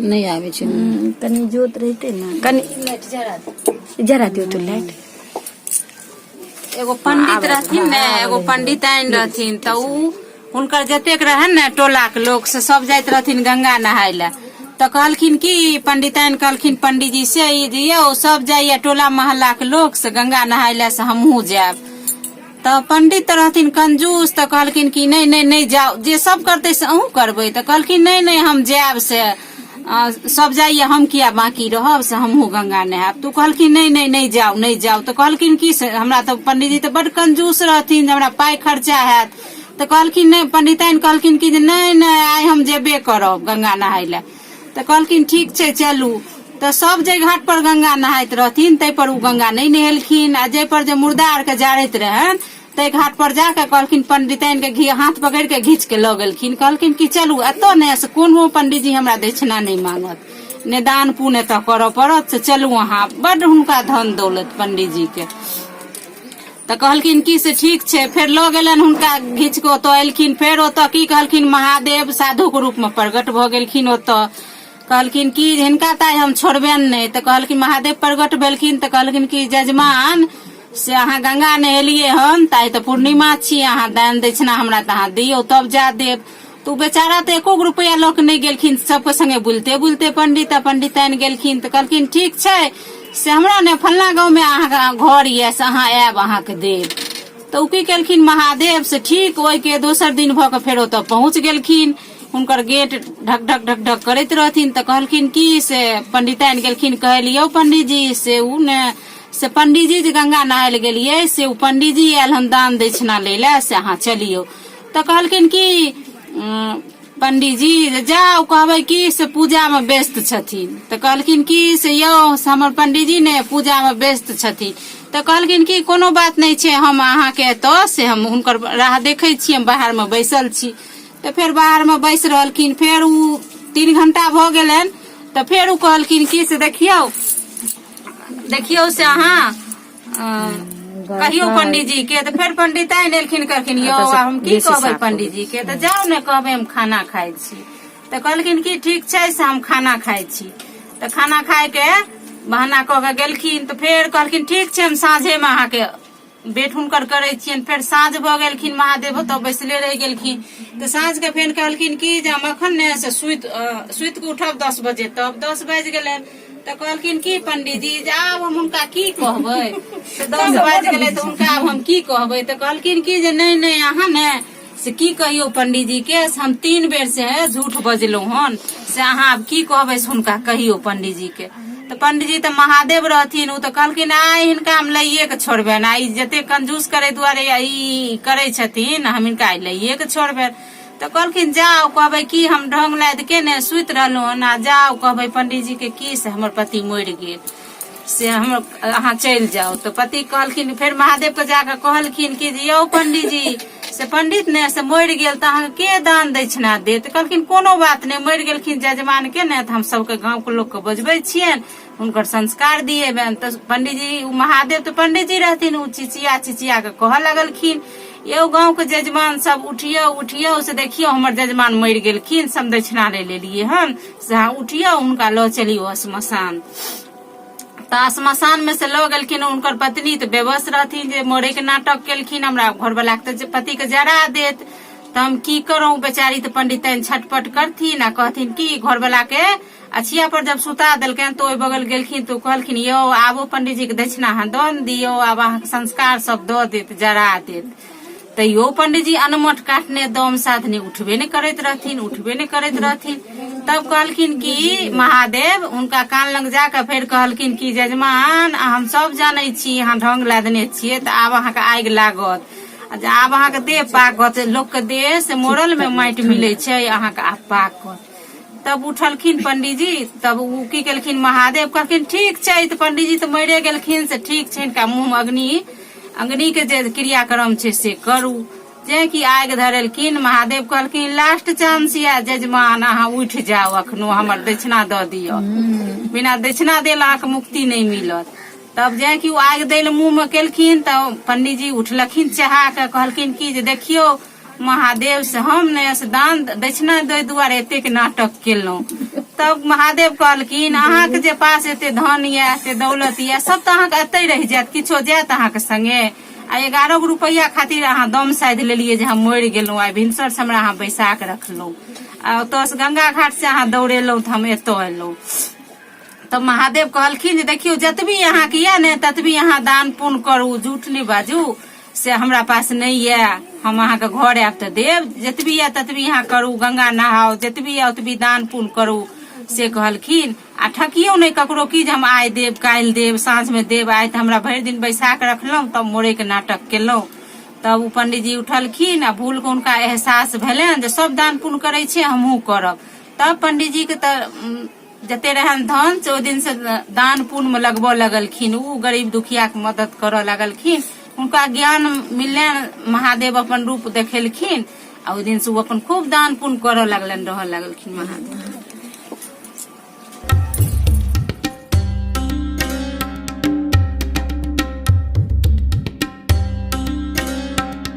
नहीं आवे छै कनी जोत रहते ना कनी जरा दियो तो लाइट। एगो पंडित रहथिन ने एगो पंडिताइन रहथिन तो हुनकर जतेक रहन ने टोला के लोग से सब जाइत रहथिन गंगा नहाय ला। तो कहलखिन की पंडिताइन कहलखिन पंडित जी से यौ सब जाइए टोला मोहल्ला के लोग से गंगा नहाय ला से हमहू जाब। तो पंडित तो रहथिन कंजूस तो कहलखिन की नहीं जाओ जे सब करते से अहू करबे। तो कहलखिन नहीं हम जाब से सब जाइए हम किया बाकी रहब से हमहू गंगा नहाब। तो कहलखिन नहीं जाओ। तो कहलखिन की से हमरा तो पंडित जी तो बड़ कंजूस रहथिन हमरा पाई खर्चा हैत। तो कहलखिन नहीं पंडिताइन कहलखिन की नहीं आइ हम जेबे करब गंगा नहाय ला। तो कहलखिन ठीक छै चलू। तो सब जे घाट पर गंगा नहाइत रहथिन तै पर उ गंगा नहीं नहेलखिन आ जे पर जे मुर्दा आर के जाड़ैत रहन तै घाट पर जाके कहलखिन पंडिताइन के हाथ पकड़ के घींच के लऽ गेलखिन। कहलखिन की चलू एतो ने से कोनो पंडित जी हमरा दक्षिणा नहीं मांगत ने दान पुण्य तो करऽ पड़त से चलू अहाँ। बड हुनका धन दौलत पंडित जी के। तो कहलखिन की से ठीक छै फेर लऽ गेलन हुनका घींच के ओतऽ एलखिन। फेर ओतऽ की कहलखिन महादेव साधु के रूप में प्रगट भऽ गेलखिन ओतऽ। कहलखिन की हिनका ताई हम छोड़बेन नहीं। तो कहलखिन महादेव प्रगट भेलखिन तो कहलखिन की जजमान से अहाँ गंगा नहेलिए हन ताई तो पूर्णिमा छी अहाँ दान दक्षिणा हमरा तो अहाँ दियो तब जा देब। तो बेचारा तो एको रुपया लऽ के नहीं गेलखिन सबके संगे बुलते पंडित आ पंडिताइन गेलखिन। तो कहलखिन ठीक छै से हमरा ने फलना गाँव में अहाँ घर ये से अहाँ आयब अहाँ के देब। तो की केलखिन महादेव से ठीक ओहि के दोसर दिन भऽ के फेर ओतऽ पहुँच गेलखिन। हुनकर गेट ढक ढक करैत रहथिन। तो कहलखिन की से पंडिताइन गेलखिन कहलियो पंडित जी से उ ने से पंडित जी जे गंगा नहाय ले गेलिए से उ पंडित जी आयल हम दान दक्षिणा ले ले से अहाँ चलियो। तो कहलखिन की पंडित जी जाओ कहबै की से पूजा में व्यस्त छथिन। तो कहलखिन की से यौ हमर पंडित जी ने पूजा में व्यस्त छथिन। तो कहलखिन की कोनो बात नहीं छै हम अहाँ के एतऽ से हम हुनकर राह देखै छी हम बाहर में बैसल छी। तो फिर बाहर में बैस रहलखिन। फिर उ 3 घंटा भ गेलन। तो फिर उ कहलखिन की से देखियो से अहाँ कहियो पंडित जी के। तो फिर पंडिताइन एलखिन कहलखिन यौ हम की कहबै पंडित जी के। तो जाओ ने कहबै हम खाना खाइ छी। तो कहलखिन की ठीक छै से हम खाना खाइ छी। तो खाना खाय के बहाना कऽ के गेलखिन। तो फिर कहलखिन ठीक छै हम साँझे में अहाँ के बेट हुनकर करे छियन। फिर साँझ भ गेलखिन महादेव तो बैसले रह गेलखिन। तो साँझ के फेर कहलखिन की जे हम अखन ने से सुइत के उठब 10 बजे तब 10 बाजि गेलन। तो कहलखिन की पंडित जी आब हम हुनका की कहबै। तो 10 बाजि गेलै तो हुनका आब हम की कहबै। तो कहलखिन की जे नहीं अहाँ ने से की कहियो पंडित जी के हम 3 बेर से झूठ बजलहुँ हन से अहाँ आब की कहबै से हुनका कहियो पंडित जी के। तो पंडित जी तो महादेव रहथिन उ तो कहलखिन आइ हिनका हम लइये के छोड़बेन आई जते कंजूस करे दुआरे ई करे छथिन हम हिनका लइये के छोड़बेन। तो कहलखिन जाओ कहबै की हम ढंग लाद के ने सुइत रहलहुँ ना जाओ कहबै पंडित जी के की से हमर पति मरि गेल से हम अहाँ चलि जाओ। तो पति कहलखिन फिर महादेव के जाके कहलखिन की यौ पंडित जी से पंडित ने से मरि गेल तो अहाँ के दान दक्षिणा देत। कहलखिन कोनो बात नहीं मरि गेलखिन जजमान के ने तो हम सबके गाँव के लोग के बजबै छियन उनकर संस्कार दिएबेन। तो पंडित जी महादेव तो पंडित जी रहथिन उ चिचिया के कह लगलखिन यौ गाँव के जजमान सब उठियो से देखियो हमर जजमान मरि गेलखिन सब दक्षिणा ले लेलिए हन से हाँ उठियो उनका लो चलियो श्मशान। तो श्मशान में से लो गेलखिन उनकर पत्नी तो बेबस रहथिन जे मरे के नाटक केलखिन हमरा घर वाला के पति के जरा देत। तो हम की करूं बेचारी तो पंडिताइन छटपट करथिन आ कहथिन की घर वाला के अछिया पर जब सुता देलखिन तो ओहि बगल गेलखिन तो कहलखिन यौ आबो पंडित जी के दक्षिणा अहाँ दन दियो आब अहाँ संस्कार सब दऽ देत जरा देत। तैयो पंडित जी अनमठ काटने दम साधने उठबे नहीं करैत रहथिन। तब कहलखिन की महादेव उनका कान लग जाकर फिर कहलखिन की जजमान हम सब जाने छी अहाँ ढंग लादने छियै तो आब अहाँ के आगि लागत आब अहाँ के देह पाकत लोक के देह से मोरल में माटि मिले छै अहाँ के आब पाकत। तब उठलखिन पंडित जी तब उ की केलखिन महादेव कहलखिन ठीक छै तो पंडित जी तो मरे गेलखिन से ठीक छै इनका मुँह अग्नि के जे क्रियाक्रम छै से करू। जे कि आगि धरेलखिन महादेव कहलखिन लास्ट चांस या जजमान अहाँ उठ जाओ अखनो हमर दक्षिणा दऽ दियौ बिना दक्षिणा देल अहाँ के मुक्ति नहीं मिलत। तब जे कि आगि दै ले मुँह में केलखिन तब पंडित जी उठलखिन चाहा के कहलखिन की जे देखियो महादेव से हम ने दान दक्षिणा दे दुआरे एतेक नाटक केलहुँ तब महादेव कहलखिन अहाँके जे पास एते धन ये एते दौलत ये सब तो अहाँके एते रह जायत, किछो जायत अहाँके संगे। आ 11 रुपया खातिर अहाँ दम साधि लेलियै जे हम मरि गेलहुँ, आ भिनसर से हमरा अहाँ बैसा के रखलहुँ, आ ओतऽ से गंगा घाट से अहाँ दौड़ेलहुँ तऽ हम एतऽ एलहुँ। तब महादेव कहलखिन जे देखियो जतबी अहाँके ये ने ततबी अहाँ दान पुण्य करू, झूठ नहीं बाजू से हमरा पास नहीं ये, हम अहाँके घर आयब तऽ देब, जतबी ये ततबी अहाँ करू, गंगा नहाओ, जतबी ये ओतबी दान पुण्य करू से कहलखिन। आ ठकियो नहीं ककरो की जे हम आइ देब काल्हि देब साँझ में देब, आइ तऽ हमरा भरि दिन बैसा के रखलहुँ तब मोरे के नाटक केलहुँ। तब ओ पंडितजी उठलखिन आ भूल के हुनका एहसास भेलनि जे सब दान पुण्य करे छै हमहूँ करब। तब पंडितजी के तऽ जते रहन धन से ओहि दिन से दान पुण्य में लगबऽ लगलखिन, उ गरीब दुखिया के मदद करऽ लगलखिन। उनका ज्ञान मिललनि, महादेव अपन रूप देखेलखिन, आ ओहि दिन से वो अपन खूब दान पुण्य करऽ लगलनि, रहऽ लगलखिन महादेव।